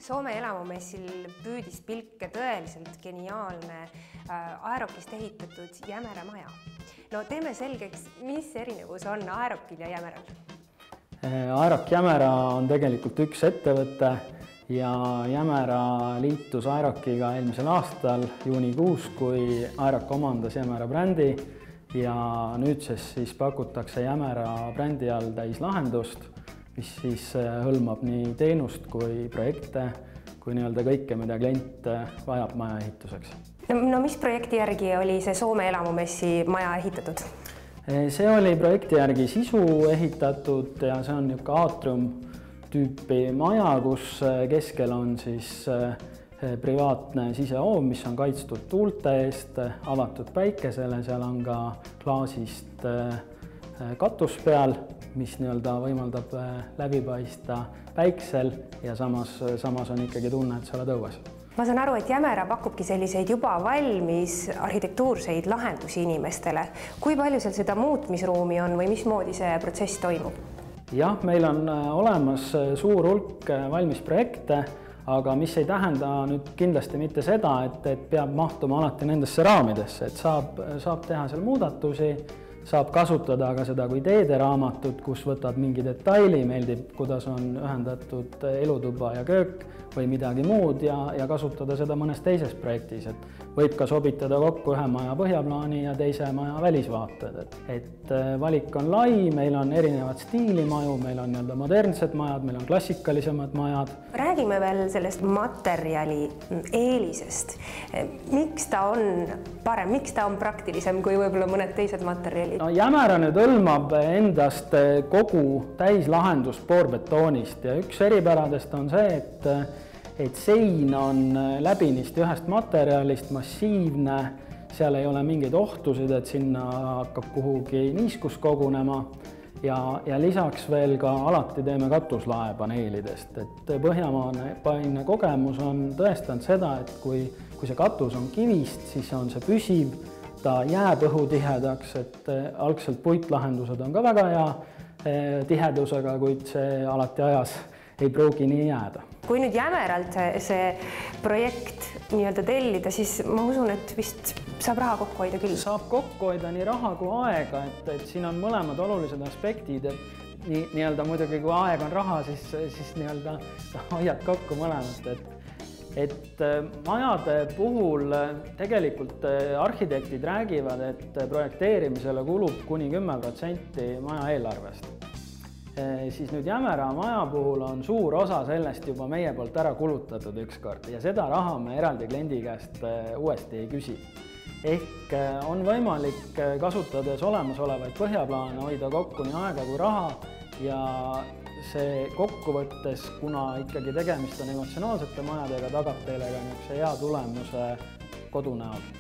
Soome elamumessil püüdis pilke tõeliselt geniaalne aerokist ehitatud Jämera maja. No teeme selgeks, mis erinevus on aerokil ja Jämeral? Aerok Jämera on tegelikult üks ettevõte ja Jämera liitus Aerokiga eelmisel aastal juunikuus, kui Aerok omandas Jämera brändi ja nüüdsest siis pakutakse Jämera brändi all täislahendust, mis siis hõlmab nii teenust kui projekte, kui nii-öelda kõike, mida klient vajab maja ehituseks. No mis projekti järgi oli see Soome elamumessi maja ehitatud? See oli projekti järgi sisu ehitatud ja see on niisugune aatrium tüüpi maja, kus keskel on siis privaatne sisehoov, mis on kaitstud tuulte eest, avatud päikesele, seal on ka klaasist katus peal, mis nii-öelda võimaldab läbi paista päiksel ja samas on ikkagi tunne, et sa oled õues. Ma saan aru, et Jämera pakubki selliseid juba valmis arhitektuurseid lahendusi inimestele. Kui palju seal seda muutmisruumi on või mismoodi see protsess toimub? Jah, meil on olemas suur hulk valmis projekte, aga mis ei tähenda nüüd kindlasti mitte seda, et peab mahtuma alati nendesse raamidesse, et saab teha seal muudatusi, saab kasutada ka seda kui teederaamatut, kus võtad mingi detaili, meeldib, kuidas on ühendatud elutuba ja köök või midagi muud ja kasutada seda mõnes teises projektis. Et võib ka sobitada kokku ühe maja põhjaplaani ja teise maja välisvaated. Et valik on lai, meil on erinevad stiilimaju, meil on nii-öelda modernsed majad, meil on klassikalisemad majad. Räägime veel sellest materjali eelisest. Miks ta on parem, miks ta on praktilisem kui võib-olla mõned teised materjalid? No, Jämera nüüd hõlmab endast kogu täislahendust boorbetoonist ja üks eripäradest on see, et sein on läbinisti ühest materjalist, massiivne, seal ei ole mingeid ohtusid, et sinna hakkab kuhugi niiskus kogunema ja lisaks veel ka alati teeme katuslaepaneelidest. Et põhjamaine kogemus on tõestanud seda, et kui see katus on kivist, siis on see püsiv, ta jääb õhutihedaks, et algselt puitlahendused on ka väga hea tihedusega, kuid see alati ajas ei pruugi nii jääda. Kui nüüd Jämeralt see projekt nii-öelda tellida, siis ma usun, et vist saab raha kokku hoida küll. Saab kokku hoida nii raha kui aega, et siin on mõlemad olulised aspektid, et nii-öelda muidugi kui aeg on raha, siis nii-öelda hoiad kokku mõlemat. Et majade puhul tegelikult arhitektid räägivad, et projekteerimisele kulub kuni 10% maja eelarvest. Siis nüüd Jämera maja puhul on suur osa sellest juba meie poolt ära kulutatud ükskord ja seda raha me eraldi kliendi käest uuesti ei küsi. Ehk on võimalik kasutades olemasolevaid põhjaplaane hoida kokku nii aega kui raha ja see kokkuvõttes, kuna ikkagi tegemist on emotsionaalsete majadega, tagab teile ka hea tulemuse kodu näol.